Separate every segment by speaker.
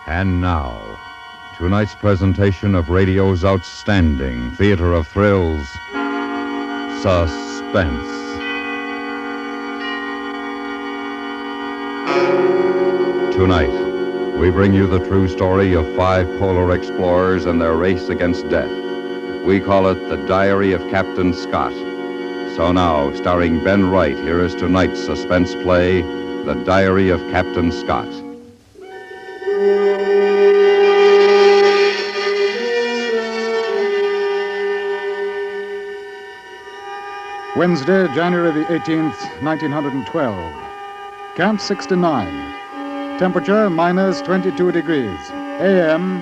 Speaker 1: And now, tonight's presentation of radio's outstanding theater of thrills, Suspense. Tonight, we bring you the true story of 5 polar explorers and their race against death. We call it The Diary of Captain Scott. So now, starring Ben Wright, here is tonight's suspense play, The Diary of Captain Scott.
Speaker 2: Wednesday, January the 18th, 1912. Camp 69. Temperature minus 22 degrees. AM,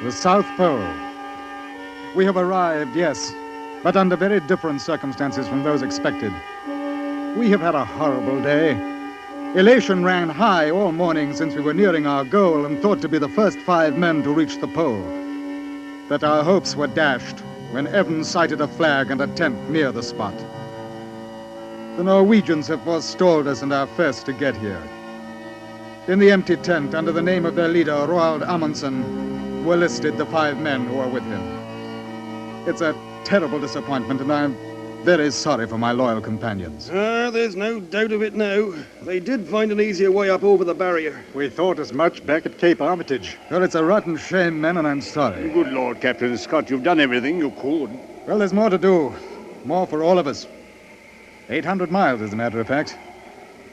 Speaker 2: the South Pole. We have arrived, yes, but under very different circumstances from those expected. We have had a horrible day. Elation ran high all morning since we were nearing our goal and thought to be the first 5 men to reach the pole. But our hopes were dashed when Evans sighted a flag and a tent near the spot. The Norwegians have forestalled us and are first to get here. In the empty tent, under the name of their leader, Roald Amundsen, were listed the 5 men who are with him. It's a terrible disappointment, and I'm very sorry for my loyal companions.
Speaker 3: There's no doubt of it now. They did find an easier way up over the barrier.
Speaker 4: We thought as much back at Cape Armitage.
Speaker 2: Well, it's a rotten shame, men, and I'm sorry.
Speaker 4: Good Lord, Captain Scott, you've done everything you could.
Speaker 2: Well, there's more to do. More for all of us. 800 miles, as a matter of fact.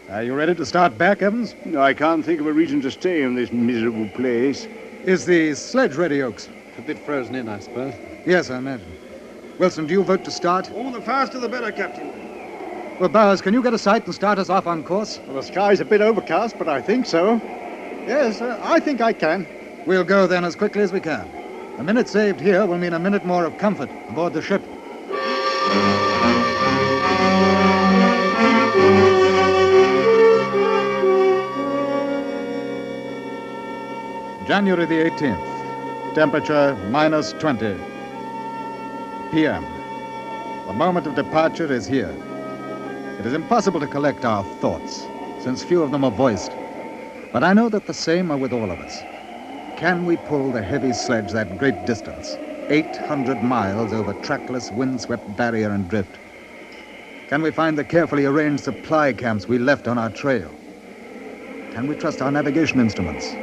Speaker 2: Are you ready to start back, Evans?
Speaker 4: No, I can't think of a reason to stay in this miserable place.
Speaker 2: Is the sledge ready, Oakes?
Speaker 5: A bit frozen in, I suppose.
Speaker 2: Yes, I imagine. Wilson, do you vote to start?
Speaker 3: Oh, the faster the better, Captain.
Speaker 2: Well, Bowers, can you get a sight and start us off on course?
Speaker 4: Well, the sky's a bit overcast, but I think so. Yes, I think I can.
Speaker 2: We'll go then as quickly as we can. A minute saved here will mean a minute more of comfort aboard the ship. January the 18th. Temperature minus 20. P.M. The moment of departure is here. It is impossible to collect our thoughts, since few of them are voiced. But I know that the same are with all of us. Can we pull the heavy sledge that great distance, 800 miles over trackless, windswept barrier and drift? Can we find the carefully arranged supply camps we left on our trail? Can we trust our navigation instruments?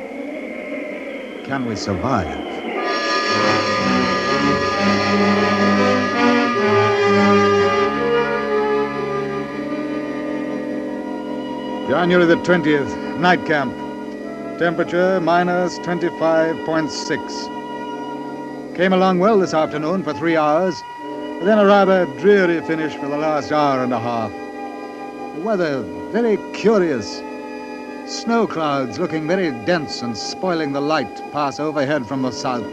Speaker 2: Can we survive? January the 20th, night camp. Temperature minus 25.6. Came along well this afternoon for 3 hours, but then a rather dreary finish for the last hour and a half. The weather very curious. Snow clouds looking very dense and spoiling the light pass overhead from the south,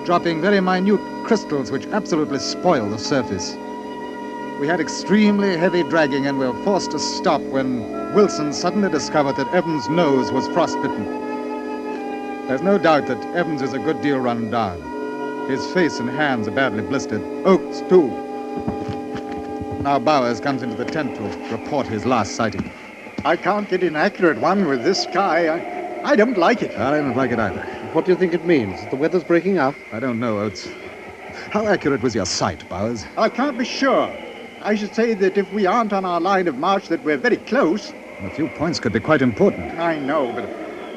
Speaker 2: dropping very minute crystals which absolutely spoil the surface. We had extremely heavy dragging and were forced to stop when Wilson suddenly discovered that Evans' nose was frostbitten. There's no doubt that Evans is a good deal run down. His face and hands are badly blistered. Oakes, too. Now Bowers comes into the tent to report his last sighting.
Speaker 4: I can't get an accurate one with this sky. I don't like it.
Speaker 2: I don't like it either.
Speaker 5: What do you think it means? The weather's breaking up?
Speaker 2: I don't know, Oates. How accurate was your sight, Bowers?
Speaker 4: I can't be sure. I should say that if we aren't on our line of march, that we're very close.
Speaker 2: A few points could be quite important.
Speaker 4: I know, but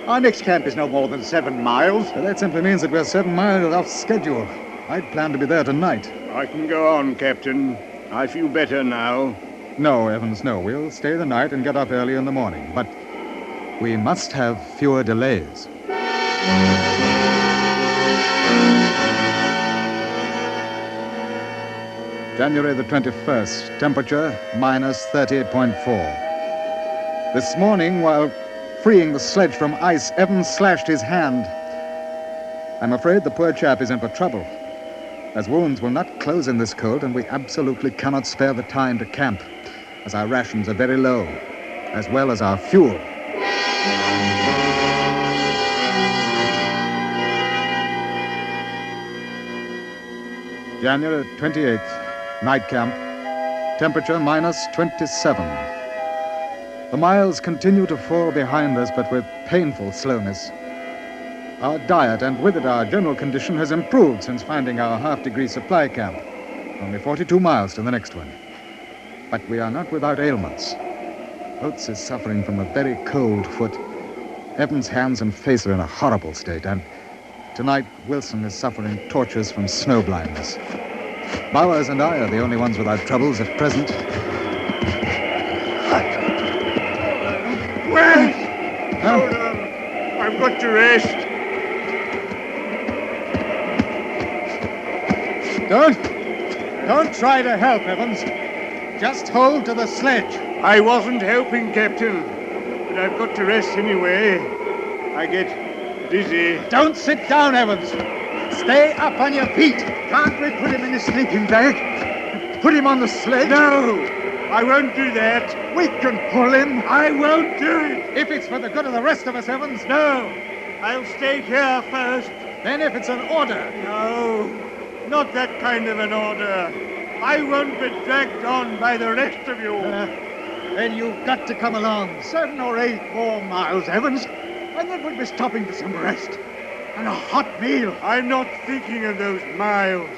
Speaker 4: our next camp is no more than 7 miles.
Speaker 2: Well, that simply means that we're 7 miles off schedule. I'd planned to be there tonight.
Speaker 4: I can go on, Captain. I feel better now.
Speaker 2: No, Evans, no. We'll stay the night and get up early in the morning. But we must have fewer delays. January the 21st. Temperature minus 30.4. This morning, while freeing the sledge from ice, Evans slashed his hand. I'm afraid the poor chap is in for trouble, as wounds will not close in this cold, and we absolutely cannot spare the time to camp, as our rations are very low, as well as our fuel. January 28th, night camp. Temperature minus 27. The miles continue to fall behind us, but with painful slowness. Our diet, and with it our general condition, has improved since finding our half-degree supply camp. Only 42 miles to the next one. But we are not without ailments. Oates is suffering from a very cold foot. Evans' hands and face are in a horrible state, and tonight Wilson is suffering tortures from snow blindness. Bowers and I are the only ones without troubles at present.
Speaker 6: Wait!
Speaker 2: Huh?
Speaker 6: Hold on. I've got to rest.
Speaker 2: Don't try to help, Evans. Just hold to the sledge.
Speaker 6: I wasn't helping, Captain. But I've got to rest anyway. I get dizzy.
Speaker 2: Don't sit down, Evans. Stay up on your feet.
Speaker 4: Can't we put him in a sleeping bag? Put him on the sledge?
Speaker 6: No! I won't do that.
Speaker 4: We can pull him.
Speaker 6: I won't do it.
Speaker 2: If it's for the good of the rest of us, Evans.
Speaker 6: No! I'll stay here first.
Speaker 2: Then if it's an order.
Speaker 6: No, not that kind of an order. I won't be dragged on by the rest of you.
Speaker 2: Then you've got to come along.
Speaker 4: 7 or 8 more miles, Evans. And then we'll be stopping for some rest. And a hot meal.
Speaker 6: I'm not thinking of those miles.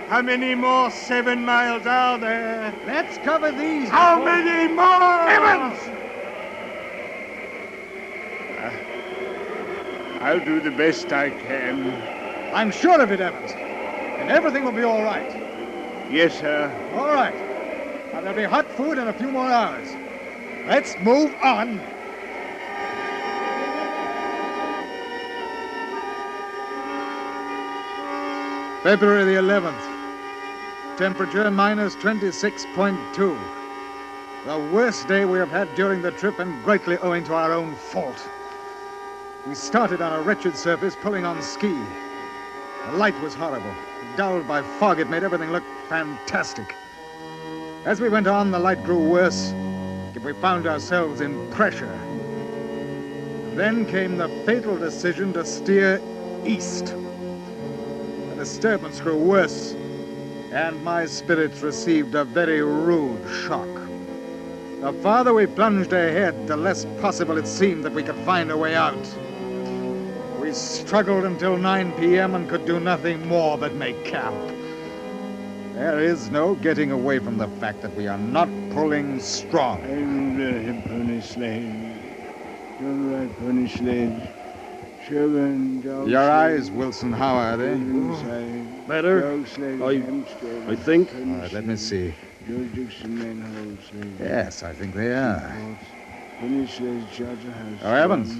Speaker 6: How many more 7 miles are there?
Speaker 4: Let's cover these.
Speaker 6: How many more?
Speaker 4: Evans!
Speaker 6: I'll do the best I can.
Speaker 2: I'm sure of it, Evans. And everything will be all right.
Speaker 6: Yes, sir.
Speaker 2: All right. Now, there'll be hot food in a few more hours. Let's move on. February the 11th. Temperature minus 26.2. The worst day we have had during the trip, and greatly owing to our own fault. We started on a wretched surface, pulling on ski. The light was horrible. Dulled by fog, it made everything look fantastic. As we went on, the light grew worse. We found ourselves in pressure. Then came the fatal decision to steer east. The disturbance grew worse, and my spirits received a very rude shock. The farther we plunged ahead, the less possible it seemed that we could find a way out. We struggled until 9 p.m. and could do nothing more but make camp. There is no getting away from the fact that we are not pulling strong.
Speaker 6: I'm the pony sled. Don't ride pony sled. Children, dog
Speaker 2: Your
Speaker 6: sled.
Speaker 2: eyes, Wilson, how are they?
Speaker 3: Better?
Speaker 6: Dog sled,
Speaker 3: I think.
Speaker 2: All right, let me see.
Speaker 6: George Dixon manhole sled.
Speaker 2: Yes, I think they are.
Speaker 6: Pony sled, Charter House.
Speaker 2: Oh, Evans.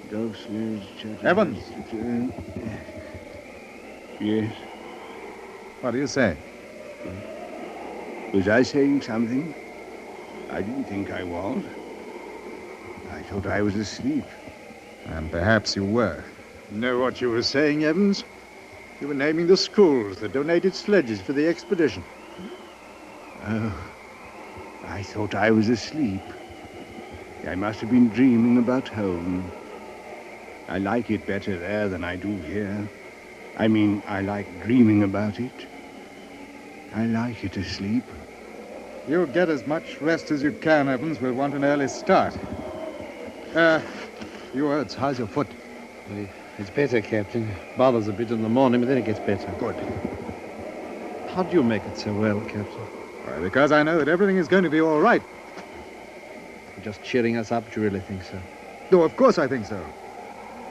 Speaker 6: Dog sled, Charter
Speaker 2: Evans.
Speaker 6: House. Yes.
Speaker 2: What do you say?
Speaker 6: Was I saying something? I didn't think I was. I thought I was asleep.
Speaker 2: And perhaps you were.
Speaker 4: Know what you were saying, Evans? You were naming the schools that donated sledges for the expedition.
Speaker 6: Oh, I thought I was asleep. I must have been dreaming about home. I like it better there than I do here. I mean, I like dreaming about it. I like it asleep.
Speaker 2: You'll get as much rest as you can, Evans. We'll want an early start. You Oates, how's your foot?
Speaker 5: It's better, Captain. Bothers a bit in the morning, but then it gets better.
Speaker 2: Good.
Speaker 5: How do you make it so well, Captain?
Speaker 2: Well, because I know that everything is going to be all right.
Speaker 5: You're just cheering us up. Do you really think so?
Speaker 2: No, of course I think so.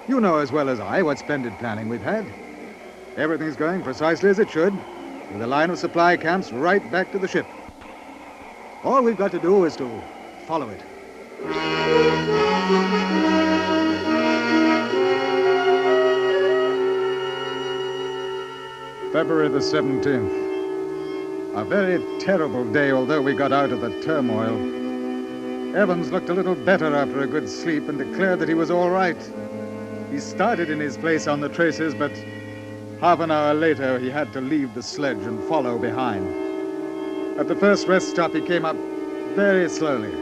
Speaker 2: You know as well as I what splendid planning we've had. Everything's going precisely as it should, with a line of supply camps right back to the ship. All we've got to do is to follow it. February the 17th. A very terrible day, although we got out of the turmoil. Evans looked a little better after a good sleep and declared that he was all right. He started in his place on the traces, but half an hour later he had to leave the sledge and follow behind. At the first rest stop, he came up very slowly.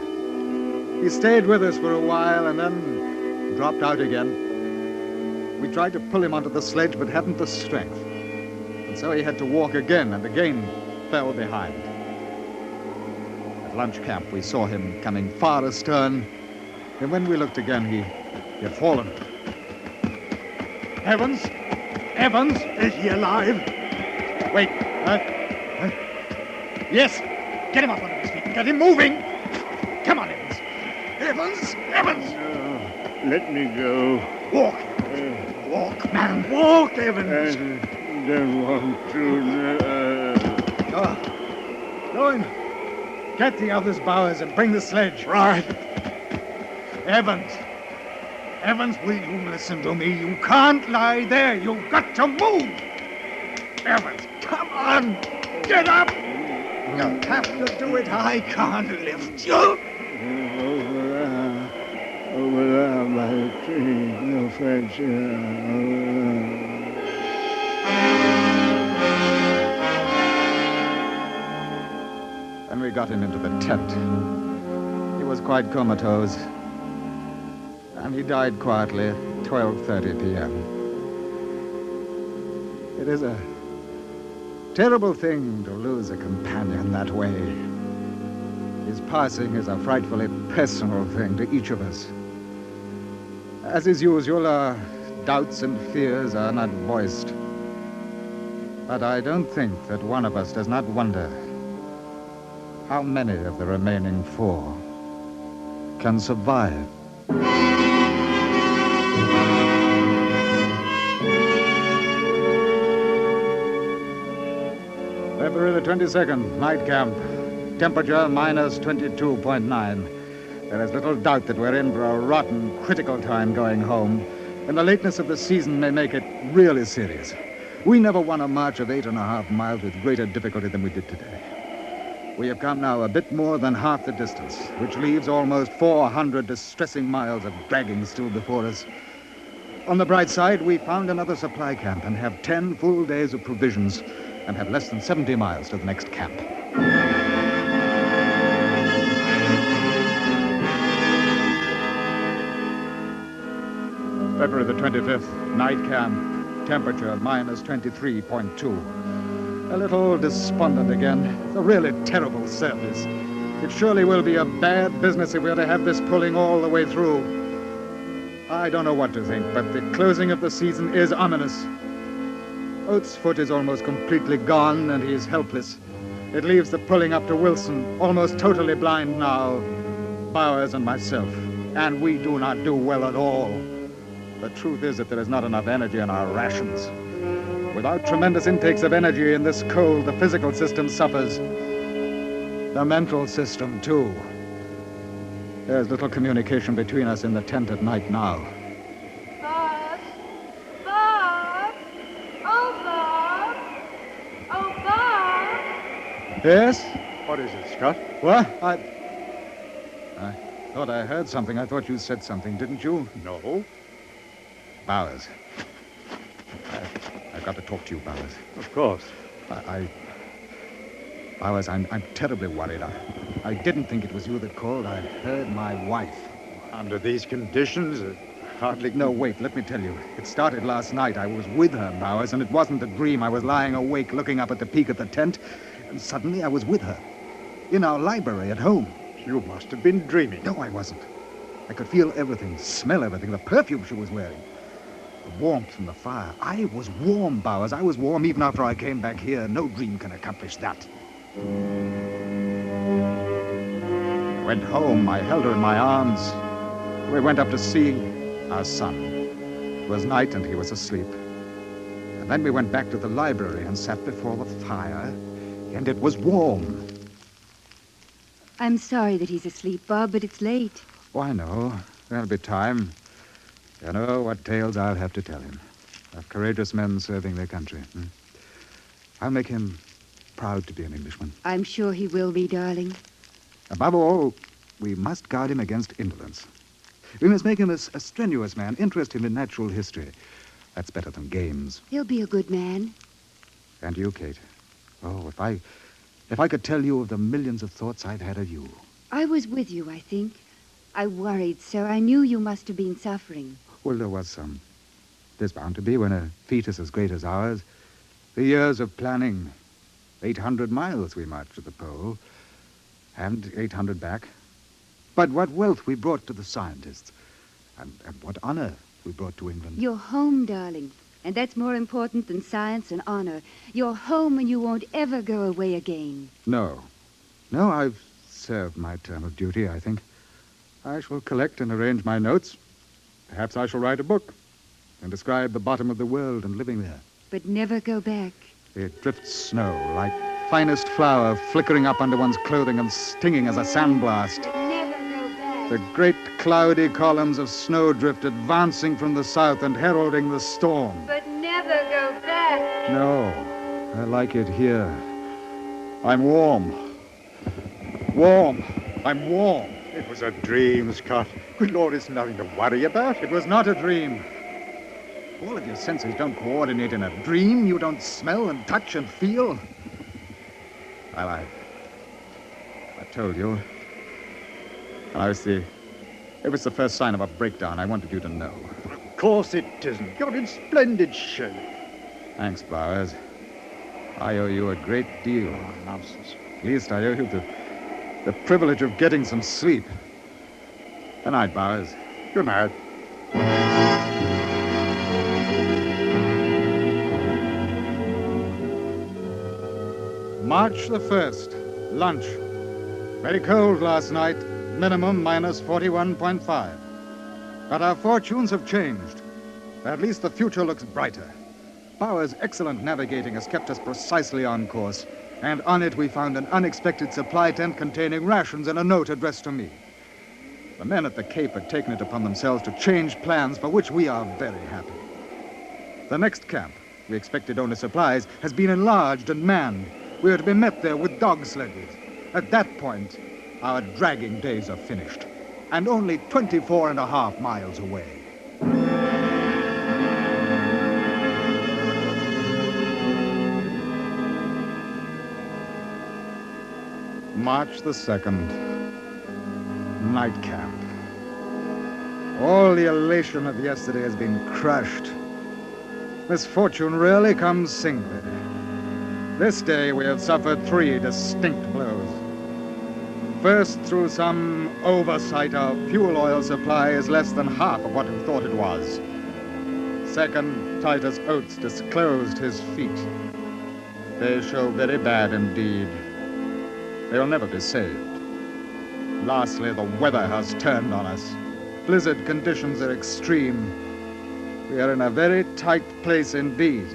Speaker 2: He stayed with us for a while and then dropped out again. We tried to pull him onto the sledge, but hadn't the strength. And so he had to walk again and again fell behind. At lunch camp, we saw him coming far astern, and when we looked again, he had fallen.
Speaker 4: Evans? Evans? Is he alive? Wait. Yes. Get him up onto his feet. Get him moving. Come on, Evans. Evans! Evans!
Speaker 6: No, let me go.
Speaker 4: Walk. Walk, man. Walk, Evans.
Speaker 6: I don't want to.
Speaker 4: Go in. Get the others, Bowers, and bring the sledge. Right. Evans. Evans, will you listen to me? You can't lie there. You've got to move. Evans, come on. Get up. You'll have to do it. I can't lift you.
Speaker 6: Over there by the tree. No French.
Speaker 2: Then we got him into the tent. He was quite comatose. And he died quietly at 12:30 p.m. It is a terrible thing to lose a companion that way. His passing is a frightfully personal thing to each of us. As is usual, our doubts and fears are not voiced. But I don't think that one of us does not wonder how many of the remaining 4 can survive. February the 22nd, night camp. Temperature minus 22.9. There is little doubt that we're in for a rotten, critical time going home, and the lateness of the season may make it really serious. We never won a march of 8.5 miles with greater difficulty than we did today. We have come now a bit more than half the distance, which leaves almost 400 distressing miles of dragging still before us. On the bright side, we found another supply camp and have 10 full days of provisions and have less than 70 miles to the next camp. February the 25th, night camp, temperature minus 23.2. A little despondent again. It's a really terrible service. It surely will be a bad business if we're to have this pulling all the way through. I don't know what to think, but the closing of the season is ominous. Oates' foot is almost completely gone, and he is helpless. It leaves the pulling up to Wilson, almost totally blind now, Bowers and myself, and we do not do well at all. The truth is that there is not enough energy in our rations. Without tremendous intakes of energy in this cold, the physical system suffers. The mental system, too. There's little communication between us in the tent at night now.
Speaker 7: Bob? Bob? Oh, Bob? Oh, Bob?
Speaker 2: Yes?
Speaker 4: What is it, Scott?
Speaker 2: What? I thought I heard something. I thought you said something, didn't you?
Speaker 4: No.
Speaker 2: Bowers. I've got to talk to you, Bowers.
Speaker 4: Of course.
Speaker 2: Bowers, I'm terribly worried. I didn't think it was you that called. I heard my wife.
Speaker 4: Under these conditions, it hardly...
Speaker 2: No, wait, let me tell you. It started last night. I was with her, Bowers, and it wasn't a dream. I was lying awake, looking up at the peak of the tent, and suddenly I was with her. In our library at home.
Speaker 4: You must have been dreaming.
Speaker 2: No, I wasn't. I could feel everything, smell everything, the perfume she was wearing. The warmth from the fire. I was warm, Bowers. I was warm even after I came back here. No dream can accomplish that. I went home. I held her in my arms. We went up to see our son. It was night and he was asleep. And then we went back to the library and sat before the fire, and it was warm.
Speaker 8: I'm sorry that he's asleep, Bob, but it's late.
Speaker 2: Oh, I know. There'll be time. You know what tales I'll have to tell him. Of courageous men serving their country. I'll make him proud to be an Englishman.
Speaker 8: I'm sure he will be, darling.
Speaker 2: Above all, we must guard him against indolence. We must make him a strenuous man, interest him in natural history. That's better than games.
Speaker 8: He'll be a good man.
Speaker 2: And you, Kate. Oh, if I could tell you of the millions of thoughts I've had of you.
Speaker 8: I was with you, I think. I worried so. I knew you must have been suffering.
Speaker 2: Well, there was some. There's bound to be when a fetus as great as ours. The years of planning. 800 miles we marched to the pole. And 800 back. But what wealth we brought to the scientists. And what honor. we brought to England.
Speaker 8: You're home, darling. And that's more important than science and honor. You're home and you won't ever go away again.
Speaker 2: No. No, I've served my term of duty, I think. I shall collect and arrange my notes. Perhaps I shall write a book and describe the bottom of the world and living there.
Speaker 8: But never go back.
Speaker 2: It drifts snow like finest flour flickering up under one's clothing and stinging as a sandblast.
Speaker 8: But never go back.
Speaker 2: The great cloudy columns of snowdrift advancing from the south and heralding the storm.
Speaker 8: But never go back.
Speaker 2: No, I like it here. I'm warm. Warm. I'm warm.
Speaker 4: It was a dream, Scott. Good Lord, it's nothing to worry about.
Speaker 2: It was not a dream. All of your senses don't coordinate in a dream. You don't smell and touch and feel. Well, I told you. It was the first sign of a breakdown. I wanted you to know.
Speaker 4: Of course it isn't. You're in splendid shape.
Speaker 2: Thanks, Bowers. I owe you a great deal.
Speaker 4: Oh, nonsense.
Speaker 2: At least I owe you the privilege of getting some sleep. Good night, Bowers.
Speaker 4: Good night.
Speaker 2: March the 1st, lunch. Very cold last night, minimum minus 41.5. But our fortunes have changed. At least the future looks brighter. Bauer's excellent navigating has kept us precisely on course, and on it we found an unexpected supply tent containing rations and a note addressed to me. The men at the Cape had taken it upon themselves to change plans, for which we are very happy. The next camp, we expected only supplies, has been enlarged and manned. We are to be met there with dog sledges. At that point, our dragging days are finished, and only 24.5 miles away. March the 2nd, night camp. All the elation of yesterday has been crushed. Misfortune rarely comes singly. This day we have suffered 3 distinct blows. First, through some oversight, our fuel oil supply is less than half of what we thought it was. Second, Titus Oates disclosed his feet. They show very bad indeed. They'll never be saved. Lastly, the weather has turned on us. Blizzard conditions are extreme. We are in a very tight place indeed.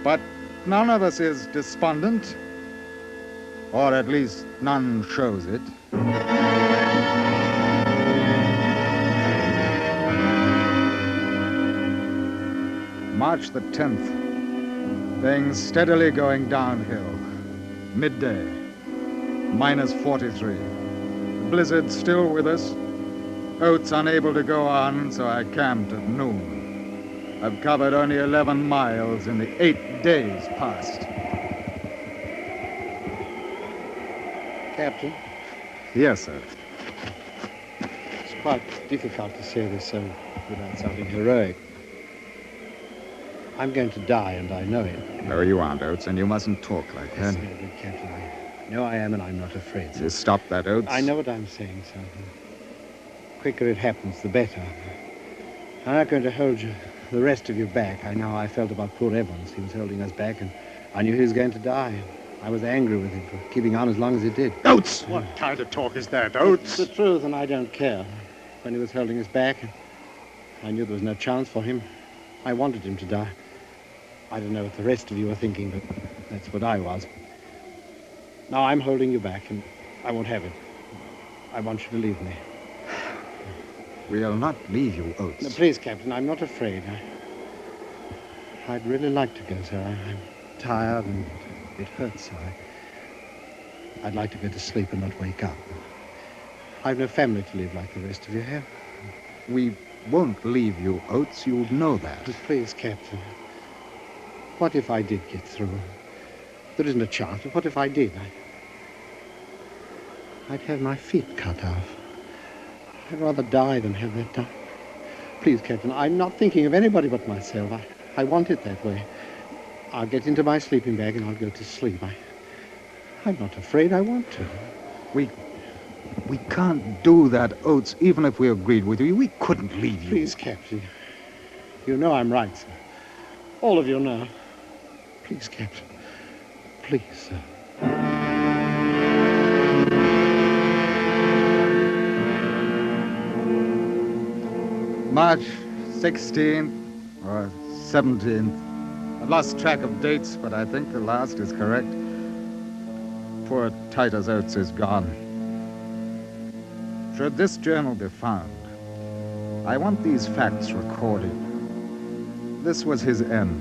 Speaker 2: But none of us is despondent, or at least none shows it. March the 10th. Things steadily going downhill. Midday. Minus 43. Blizzard still with us. Oates unable to go on, so I camped at noon. I've covered only 11 miles in the 8 days past.
Speaker 5: Captain?
Speaker 2: Yes, sir.
Speaker 5: It's quite difficult to say this without sounding heroic. I'm going to die, and I know it.
Speaker 2: No, you aren't, Oates, and you mustn't talk like that.
Speaker 5: Yes, very good, Captain. I know I am, and I'm not afraid. Sir.
Speaker 2: Just stop that, Oates.
Speaker 5: I know what I'm saying, sir. The quicker it happens, the better. I'm not going to hold you, the rest of you back. I know how I felt about poor Evans. He was holding us back, and I knew he was going to die. I was angry with him for keeping on as long as he did.
Speaker 4: Oates! What kind of talk is that, Oates?
Speaker 5: It's the truth, and I don't care. When he was holding us back, I knew there was no chance for him. I wanted him to die. I don't know what the rest of you are thinking, but that's what I was. Now I'm holding you back, and I won't have it. I want you to leave me.
Speaker 2: We'll not leave you, Oates.
Speaker 5: No, please, Captain, I'm not afraid. I'd really like to go, sir. I'm tired, and it hurts so. I'd like to go to sleep and not wake up. I've no family to live like the rest of you have.
Speaker 2: We won't leave you, Oates. You'll know that.
Speaker 5: But please, Captain. What if I did get through? There isn't a chance, but what if I did? I'd have my feet cut off. I'd rather die than have that done. Please, Captain, I'm not thinking of anybody but myself. I want it that way. I'll get into my sleeping bag and I'll go to sleep. I'm not afraid. I want to.
Speaker 2: We can't do that, Oates, even if we agreed with you. We couldn't leave you.
Speaker 5: Please, Captain. You know I'm right, sir. All of you know. Please, Captain. Please, sir.
Speaker 2: March 16th or 17th. I've lost track of dates, but I think the last is correct. Poor Titus Oates is gone. Should this journal be found, I want these facts recorded. This was his end.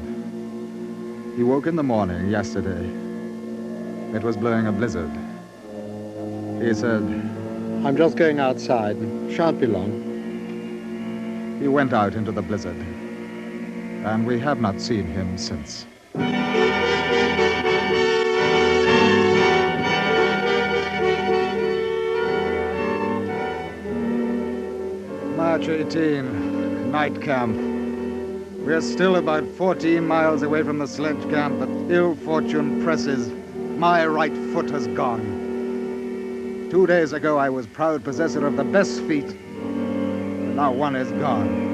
Speaker 2: He woke in the morning yesterday. It was blowing a blizzard. He said,
Speaker 5: I'm just going outside. Shan't be long.
Speaker 2: He went out into the blizzard, and we have not seen him since. March 18, night camp. We're still about 14 miles away from the sledge camp, but ill fortune presses. My right foot has gone. 2 days ago, I was proud possessor of the best feet. Now one is gone.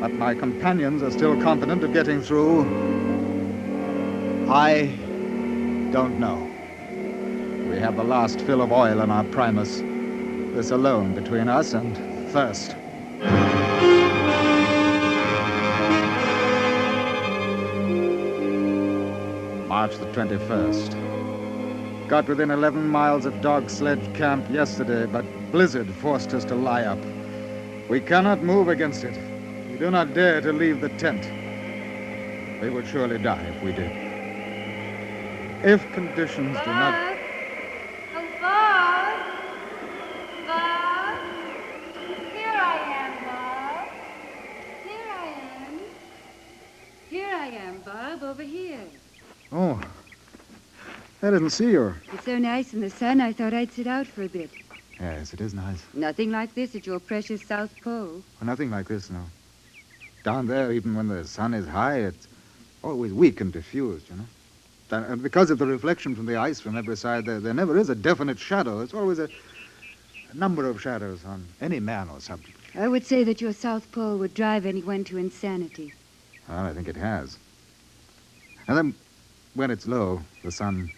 Speaker 2: But my companions are still confident of getting through. I don't know. We have the last fill of oil in our primus. This alone between us and thirst. March the 21st. Got within 11 miles of Dog Sledge Camp yesterday, but blizzard forced us to lie up. We cannot move against it. We do not dare to leave the tent. We would surely die if we did. If conditions do not...
Speaker 7: Oh, Bob! Bob! Here I am, Bob. Here I am.
Speaker 8: Here I am, Bob, over here.
Speaker 2: Oh, I didn't see you.
Speaker 8: It's so nice in the sun, I thought I'd sit out for a bit.
Speaker 2: Yes, it is nice.
Speaker 8: Nothing like this at your precious South Pole.
Speaker 2: Well, nothing like this, no. Down there, even when the sun is high, it's always weak and diffused, you know. And because of the reflection from the ice from every side, there never is a definite shadow. It's always a number of shadows on any man or subject.
Speaker 8: I would say that your South Pole would drive anyone to insanity.
Speaker 2: Well, I think it has. And then, when it's low, the sun,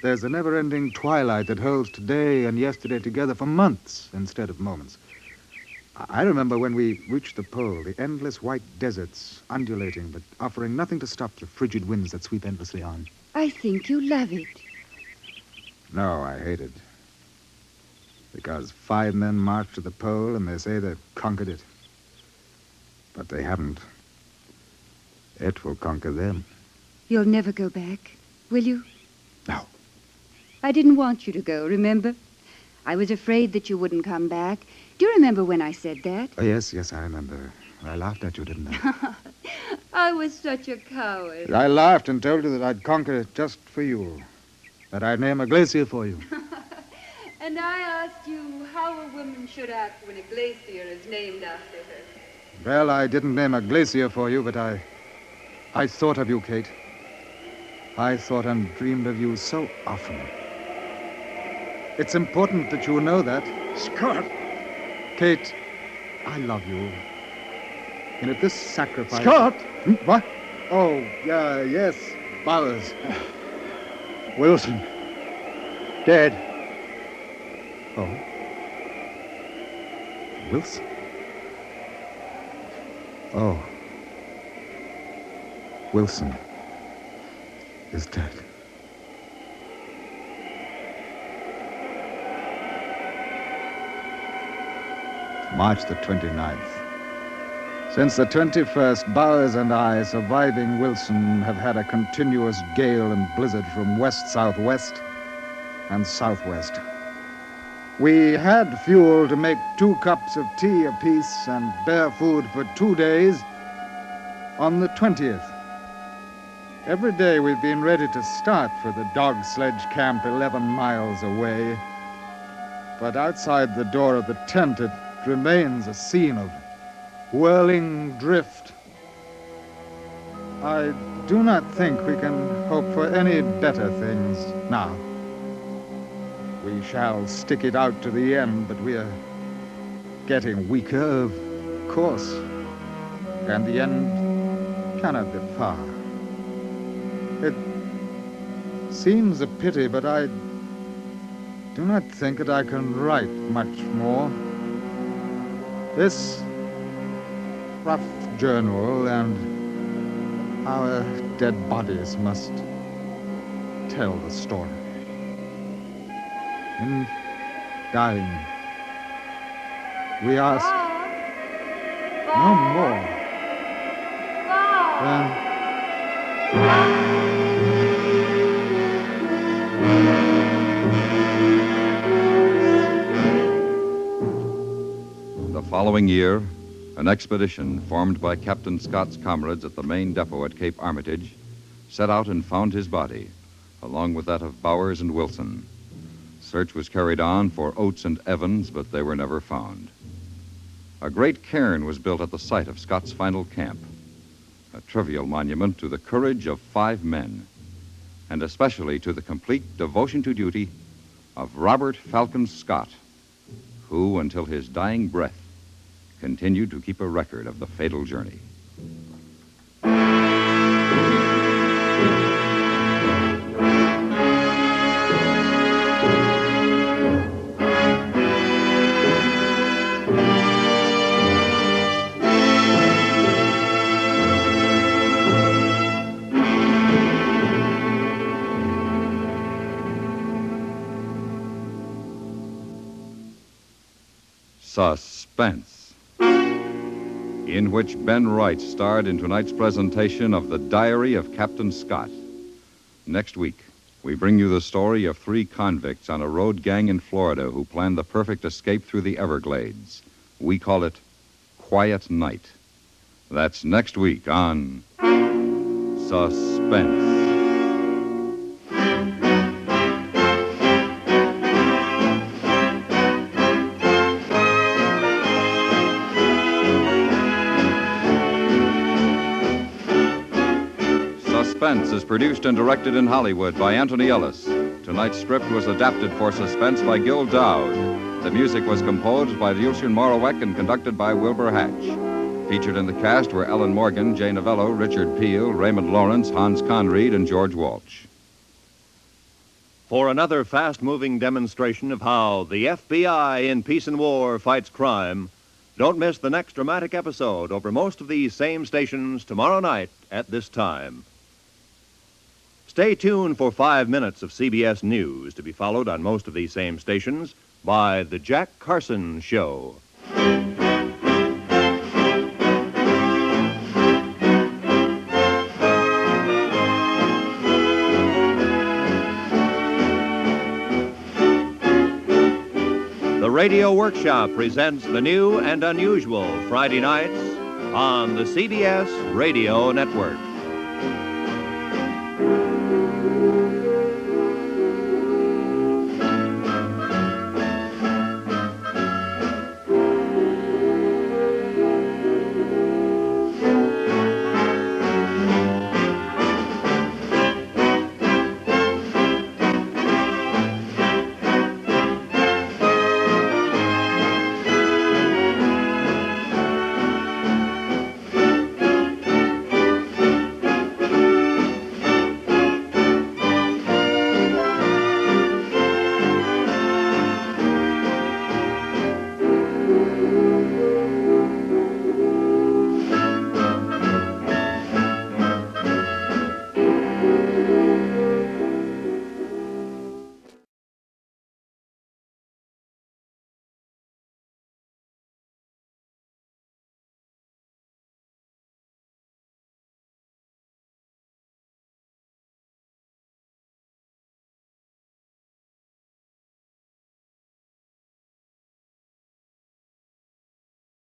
Speaker 2: there's a never-ending twilight that holds today and yesterday together for months instead of moments. I remember when we reached the pole, the endless white deserts undulating, but offering nothing to stop the frigid winds that sweep endlessly on.
Speaker 8: I think you love it.
Speaker 2: No, I hate it. Because 5 men marched to the pole and they say they've conquered it. But they haven't. It will conquer them.
Speaker 8: You'll never go back, will you?
Speaker 2: No.
Speaker 8: I didn't want you to go, remember? I was afraid that you wouldn't come back. Do you remember when I said that?
Speaker 2: Oh, yes, I remember. I laughed at you, didn't I?
Speaker 8: I was such a coward.
Speaker 2: I laughed and told you that I'd conquer it just for you. That I'd name a glacier for you.
Speaker 8: And I asked you how a woman should act when a glacier is named after her.
Speaker 2: Well, I didn't name a glacier for you, but I thought of you, Kate. I thought and dreamed of you so often. It's important that you know that.
Speaker 4: Scott!
Speaker 2: Kate, I love you. And if this sacrifice...
Speaker 4: Scott!
Speaker 2: What? Oh, yes. Bowers.
Speaker 4: Wilson. Dead.
Speaker 2: Oh. Wilson? Oh. Wilson is dead. March the 29th. Since the 21st, Bowers and I, surviving Wilson, have had a continuous gale and blizzard from west-southwest and southwest. We had fuel to make 2 cups of tea apiece and bare food for 2 days on the 20th. Every day we've been ready to start for the dog sledge camp 11 miles away. But outside the door of the tent, it remains a scene of whirling drift. I do not think we can hope for any better things now. We shall stick it out to the end, but we are getting weaker, of course. And the end cannot be far. It seems a pity, but I do not think that I can write much more. This rough journal and our dead bodies must tell the story. In dying, we ask no more than
Speaker 1: the following year, an expedition formed by Captain Scott's comrades at the main depot at Cape Armitage set out and found his body, along with that of Bowers and Wilson. Search was carried on for Oates and Evans, but they were never found. A great cairn was built at the site of Scott's final camp, a trivial monument to the courage of 5 men, and especially to the complete devotion to duty of Robert Falcon Scott, who, until his dying breath, continued to keep a record of the fatal journey. Suspense, in which Ben Wright starred in tonight's presentation of The Diary of Captain Scott. Next week, we bring you the story of 3 convicts on a road gang in Florida who planned the perfect escape through the Everglades. We call it Quiet Night. That's next week on Suspense. Suspense is produced and directed in Hollywood by Anthony Ellis. Tonight's script was adapted for Suspense by Gil Dowd. The music was composed by Lucien Morawek and conducted by Wilbur Hatch. Featured in the cast were Ellen Morgan, Jay Novello, Richard Peel, Raymond Lawrence, Hans Conried, and George Walsh.
Speaker 9: For another fast-moving demonstration of how the FBI in Peace and War fights crime, don't miss the next dramatic episode over most of these same stations tomorrow night at this time. Stay tuned for 5 minutes of CBS News, to be followed on most of these same stations by The Jack Carson Show. The Radio Workshop presents the new and unusual Friday nights on the CBS Radio Network.